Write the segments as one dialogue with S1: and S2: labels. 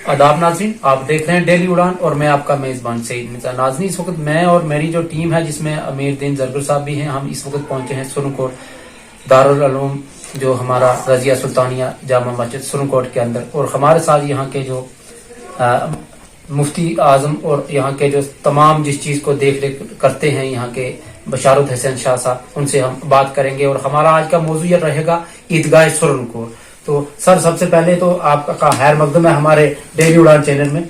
S1: आदाब नाज़रीन, आप देख रहे हैं डेली उड़ान और मैं आपका मेजबान सईद मिर्जा। नाज़रीन, इस वक्त मैं और मेरी जो टीम है जिसमें अमीर दीन जरगर साहब भी हैं, हम इस वक्त पहुंचे हैं सुरनकोट दारुल उलूम, जो हमारा रजिया सुल्तानिया जामा मस्जिद सुरनकोट के अंदर। और हमारे साथ यहाँ के जो मुफ्ती आजम और यहाँ के जो तमाम जिस चीज को देख रेख करते हैं यहाँ के बशारत हुसैन शाह साहब, उनसे हम बात करेंगे। और हमारा आज का मौजू ये रहेगा ईदगाह सुरनकोट। तो सर, सबसे पहले तो आपका खैर मकदम है हमारे डेली उड़ान चैनल में।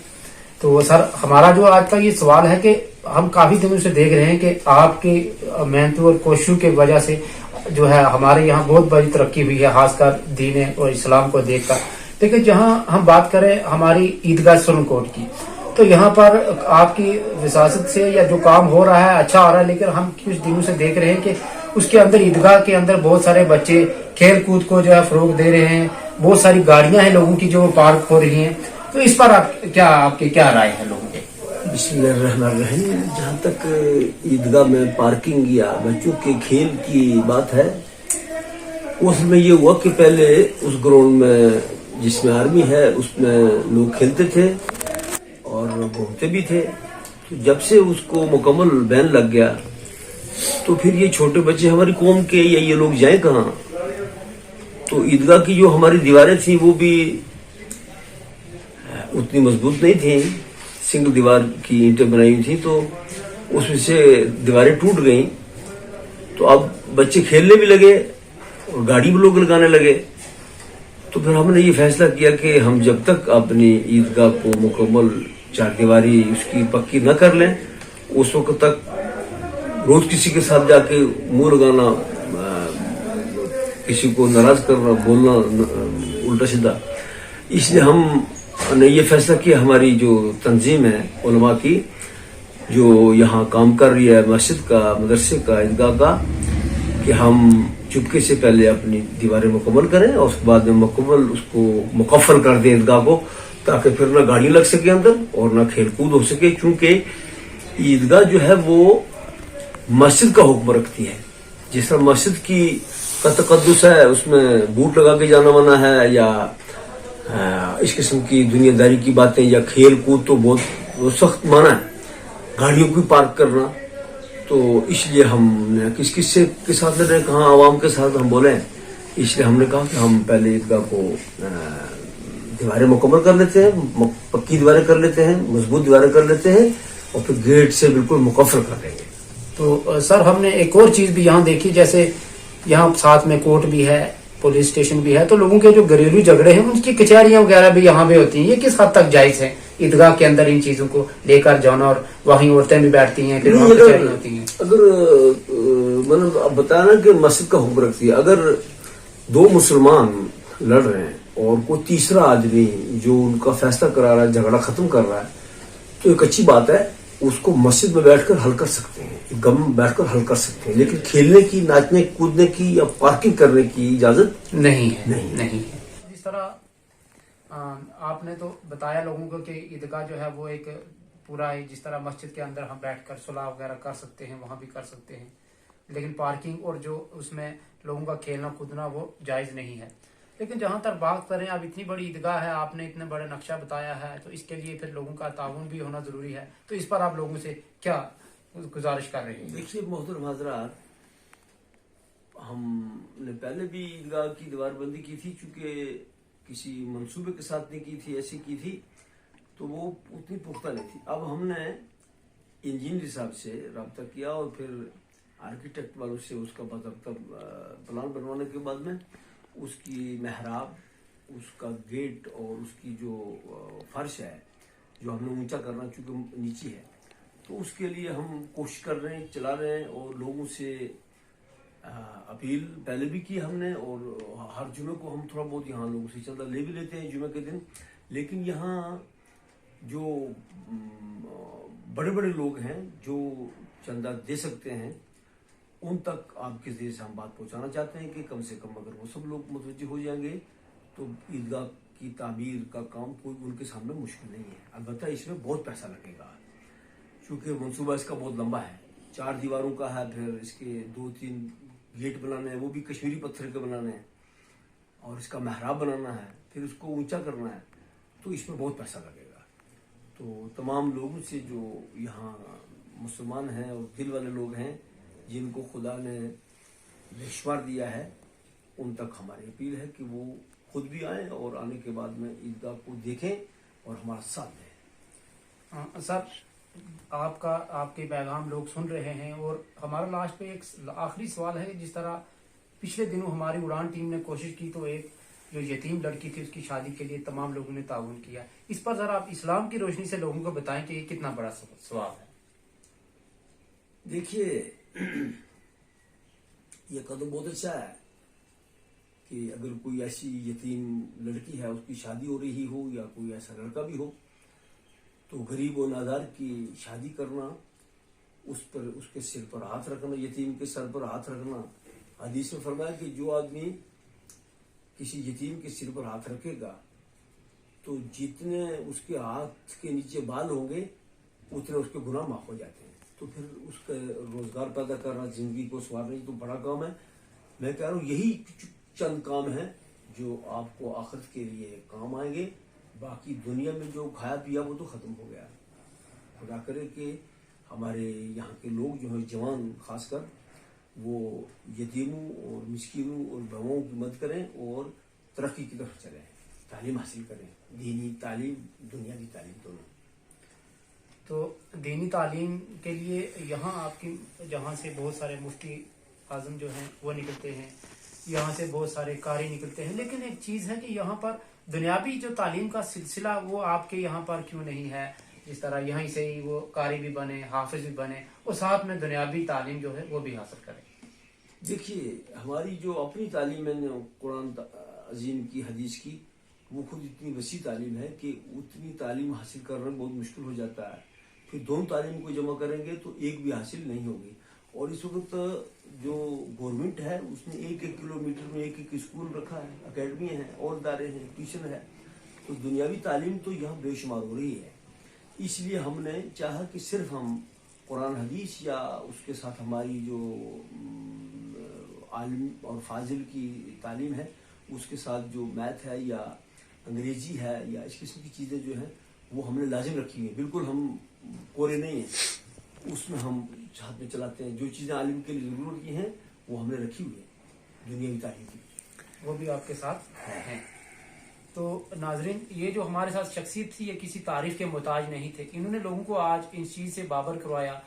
S1: तो सर, हमारा जो आज का ये सवाल है कि हम काफी दिनों से देख रहे हैं कि आपकी मेहनत और कोशिशों की वजह से जो है हमारे यहाँ बहुत बड़ी तरक्की हुई है, खासकर दीन और इस्लाम को देखकर। लेकिन जहाँ हम बात करें हमारी ईदगाह सुरनकोट की, तो यहाँ पर आपकी विसासत से या जो काम हो रहा है अच्छा हो रहा है, लेकिन हम कुछ दिनों से देख रहे हैं कि उसके अंदर ईदगाह के अंदर बहुत सारे बच्चे खेल कूद को जो है फरोग दे रहे हैं, बहुत सारी गाड़ियां हैं लोगों की जो पार्क हो रही हैं। तो इस पर आपकी क्या राय है लोगों के?
S2: बिस्मिल्लाहिर्रहमानिर्रहीम। जहाँ तक ईदगाह में पार्किंग या बच्चों के खेल की बात है, उसमें ये हुआ कि पहले उस ग्राउंड में जिसमें आर्मी है उसमें लोग खेलते थे और घूमते भी थे। तो जब से उसको मुकम्मल बैन लग गया तो फिर ये छोटे बच्चे हमारी कौम के या ये लोग जाएं कहाँ। तो ईदगाह की जो हमारी दीवारें थी वो भी उतनी मजबूत नहीं थी, सिंगल दीवार की ईंटें बनाई हुई थी, तो उसमें से दीवारें टूट गई। तो अब बच्चे खेलने भी लगे और गाड़ी भी लोग लगाने लगे। तो फिर हमने ये फैसला किया कि हम जब तक अपनी ईदगाह को मुकम्मल चारदीवारी उसकी पक्की न कर लें, उस वक्त तक रोज किसी के साथ जाके मुंह लगाना, किसी को नाराज करना, बोलना उल्टा सीधा, इसलिए हमने ये फैसला किया हमारी जो तंजीम है उलमा की, जो यहाँ काम कर रही है मस्जिद का, मदरसे का, ईदगाह का, कि हम चुपके से पहले अपनी दीवारें मुकम्मल करें और उसके बाद में मुकम्मल उसको मुकफ्फल कर दें ईदगाह को, ताकि फिर ना गाड़ी लग सके अंदर और ना खेल कूद हो सके। क्योंकि ईदगाह जो है वो मस्जिद का हुक्म रखती है। जिस तरह मस्जिद की का तकद्दुस है, उसमें बूट लगा के जाना मना है, या इस किस्म की दुनियादारी की बातें या खेल कूद तो बहुत सख्त माना है, गाड़ियों को पार्क करना। तो इसलिए हमने किस के साथ लड़ रहे, कहाँ आवाम के साथ हम बोले, इसलिए हमने कहा कि हम पहले ईदगाह को दीवारें मुकम्मल कर लेते हैं, पक्की दीवारें कर लेते हैं, मजबूत दीवारें कर लेते हैं और फिर गेट से बिल्कुल मुकफ्फल कर देंगे।
S1: तो सर, हमने एक और चीज भी यहाँ देखी, जैसे यहाँ साथ में कोर्ट भी है, पुलिस स्टेशन भी है, तो लोगों के जो घरेलू झगड़े हैं उनकी कचहरियां वगैरह भी यहाँ पे होती हैं। ये किस हद तक जायज है ईदगाह के अंदर इन चीजों को लेकर जाना? और वहीं औरतें भी बैठती हैं, फिर वहाँ कचहरियां होती हैं।
S2: अगर मतलब अब बताना कि मस्जिद का हुक्म रखती है, अगर दो मुसलमान लड़ रहे हैं और कोई तीसरा आदमी जो उनका फैसला करा रहा है, झगड़ा खत्म कर रहा है, तो एक अच्छी बात है, उसको मस्जिद में बैठकर हल कर सकते हैं, गम में बैठकर हल कर सकते हैं। लेकिन खेलने की, नाचने कूदने की या पार्किंग करने की इजाजत
S1: नहीं है। जिस तरह आपने तो बताया लोगों को कि ईदगाह जो है वो एक पूरा, जिस तरह मस्जिद के अंदर हम बैठकर सुलह वगैरह कर सकते हैं, वहां भी कर सकते हैं, लेकिन पार्किंग और जो उसमें लोगों का खेलना कूदना वो जायज नहीं है। लेकिन जहां तक बात करें, अब इतनी बड़ी ईदगाह है, आपने इतने बड़े नक्शा बताया है, तो इसके लिए फिर लोगों का ताउन भी होना जरूरी है। तो इस पर आप लोगों से क्या गुजारिश कर रहे हैं?
S2: देखिए मोहतरम हज़रात, हमने पहले भी ईदगाह की दीवारबंदी की थी, चूंकि किसी मंसूबे के साथ नहीं की थी, ऐसी की थी तो वो उतनी पुख्ता नहीं थी। अब हमने इंजीनियर साहब से रब्ता किया और फिर आर्किटेक्ट वालों से उसका बाकायदा प्लान बनवाने के बाद में उसकी मेहराब, उसका गेट और उसकी जो फर्श है जो हमने ऊंचा करना, चूंकि नीची है, तो उसके लिए हम कोशिश कर रहे हैं, चला रहे हैं। और लोगों से अपील पहले भी की हमने, और हर जुमे को हम थोड़ा बहुत यहाँ लोगों से चंदा ले भी लेते हैं जुमे के दिन। लेकिन यहाँ जो बड़े बड़े लोग हैं जो चंदा दे सकते हैं, उन तक आपके जरिए से हम बात पहुंचाना चाहते हैं कि कम से कम अगर वो सब लोग मुतवज्जो हो जाएंगे तो ईदगाह की तामीर का काम कोई उनके सामने मुश्किल नहीं है। अलबत्ता इसमें बहुत पैसा लगेगा, क्योंकि मनसूबा इसका बहुत लंबा है, 4 दीवारों का है, फिर इसके 2-3 गेट बनाने हैं, वो भी कश्मीरी पत्थर के बनाने हैं, और इसका मेहराब बनाना है, फिर उसको ऊंचा करना है। تو اس میں بہت پیسہ لگے گا. تو تمام لوگوں سے جو یہاں مسلمان ہیں اور دل والے لوگ ہیں جن کو خدا نے بشوار دیا ہے، ان تک ہماری اپیل ہے کہ وہ خود بھی آئیں اور آنے کے بعد میں عیدگاہ کو دیکھیں اور ہمارا ساتھ دیں.
S1: سر آپ کے پیغام لوگ سن رہے ہیں، اور ہمارا لاسٹ پہ ایک آخری سوال ہے. جس طرح پچھلے دنوں ہماری اڑان ٹیم نے کوشش کی تو ایک جو یتیم لڑکی تھی اس کی شادی کے لیے تمام لوگوں نے تعاون کیا. اس پر ذرا آپ اسلام کی روشنی سے لوگوں کو بتائیں کہ یہ کتنا بڑا ثواب ہے.
S2: دیکھیے، یہ قدم بہت اچھا ہے کہ اگر کوئی ایسی یتیم لڑکی ہے، اس کی شادی ہو رہی ہو، یا کوئی ایسا لڑکا بھی ہو، تو غریب و نادار کی شادی کرنا، اس کے سر پر ہاتھ رکھنا، یتیم کے سر پر ہاتھ رکھنا. حدیث میں فرمایا کہ جو آدمی کسی یتیم کے سر پر ہاتھ رکھے گا تو جتنے اس کے ہاتھ کے نیچے بال ہوں گے اتنے اس کے گناہ معاف ہو جاتے ہیں. تو پھر اس کا روزگار پیدا کرنا، زندگی کو سنوارنا، یہ تو بڑا کام ہے. میں کہہ رہا ہوں یہی چند کام ہیں جو آپ کو آخرت کے لیے کام آئیں گے. باقی دنیا میں جو کھایا پیا وہ تو ختم ہو گیا. خدا کرے کہ ہمارے یہاں کے لوگ جو ہیں، جوان خاص کر، وہ یتیموں اور مسکینوں اور بیواؤں کی مدد کریں اور ترقی کی طرف چلیں، تعلیم حاصل کریں، دینی تعلیم، دنیاوی تعلیم دونوں.
S1: تو دینی تعلیم کے لیے یہاں آپ کی جہاں سے بہت سارے مفتی اعظم جو ہیں وہ نکلتے ہیں، یہاں سے بہت سارے قاری نکلتے ہیں، لیکن ایک چیز ہے کہ یہاں پر دنیاوی جو تعلیم کا سلسلہ وہ آپ کے یہاں پر کیوں نہیں ہے؟ جس طرح یہیں سے ہی وہ قاری بھی بنے، حافظ بھی بنے، اور ساتھ میں دنیاوی تعلیم جو ہے وہ بھی حاصل کریں.
S2: دیکھیے، ہماری جو اپنی تعلیم ہے قرآن عظیم کی، حدیث کی، وہ خود اتنی وسیع تعلیم ہے کہ اتنی تعلیم حاصل کرنا بہت مشکل ہو جاتا ہے. پھر دونوں تعلیم کو جمع کریں گے تو ایک بھی حاصل نہیں ہوگی. اور اس وقت جو گورنمنٹ ہے اس نے 1-1 کلومیٹر میں ایک اسکول رکھا ہے، اکیڈمی ہے اور ادارے ہیں، ٹیوشن ہے. تو دنیاوی تعلیم تو یہاں بے شمار ہو رہی ہے. اس لیے ہم نے چاہا کہ صرف ہم قرآن حدیث یا اس کے ساتھ ہماری جو عالم اور فاضل کی تعلیم ہے، اس کے ساتھ جو میتھ ہے یا انگریزی ہے یا اس قسم کی چیزیں جو ہیں وہ ہم نے لازم رکھی ہیں. بالکل ہم کورے نہیں ہیں، اس میں ہم ہاتھ میں چلاتے ہیں. جو چیزیں عالم کے لیے ضرورت کی ہیں وہ ہم نے رکھی ہوئی ہیں دنیاوی تعلیم کی،
S1: وہ بھی آپ کے ساتھ ہیں. تو ناظرین، یہ جو ہمارے ساتھ شخصیت تھی یہ کسی تعریف کے محتاج نہیں تھے. انہوں نے لوگوں کو آج اس چیز سے باخبر کروایا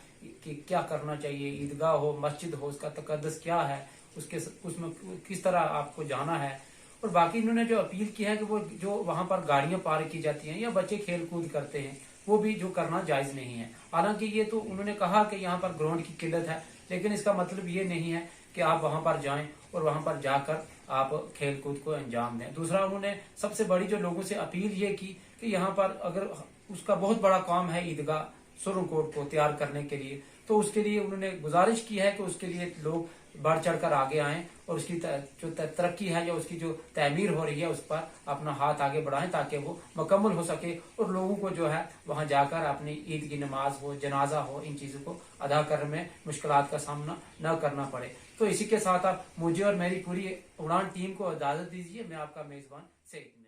S1: کہ کیا کرنا چاہیے، عیدگاہ ہو، مسجد ہو، اس کا تقدس کیا ہے، اس میں کس طرح آپ کو جانا ہے. اور باقی انہوں نے جو اپیل کی ہے کہ وہ جو وہاں پر گاڑیاں پارک کی جاتی ہیں یا بچے کھیل کود کرتے ہیں وہ بھی جو کرنا جائز نہیں ہے. حالانکہ یہ تو انہوں نے کہا کہ یہاں پر گراؤنڈ کی قلت ہے، لیکن اس کا مطلب یہ نہیں ہے کہ آپ وہاں پر جائیں اور وہاں پر جا کر آپ کھیل کود کو انجام دیں. دوسرا، انہوں نے سب سے بڑی جو لوگوں سے اپیل یہ کی کہ یہاں پر اگر اس کا بہت بڑا کام ہے عیدگاہ سرن کوٹ کو تیار کرنے کے لیے، تو اس کے لیے انہوں نے گزارش کی ہے کہ اس کے لیے لوگ بڑھ چڑھ کر آگے آئیں اور اس کی جو ترقی ہے یا اس کی جو تعمیر ہو رہی ہے اس پر اپنا ہاتھ آگے بڑھائیں تاکہ وہ مکمل ہو سکے اور لوگوں کو جو ہے وہاں جا کر اپنی عید کی نماز ہو، جنازہ ہو، ان چیزوں کو ادا کرنے میں مشکلات کا سامنا نہ کرنا پڑے. تو اسی کے ساتھ آپ مجھے اور میری پوری اڑان ٹیم کو اجازت دیجیے. میں آپ کا میزبان سعید.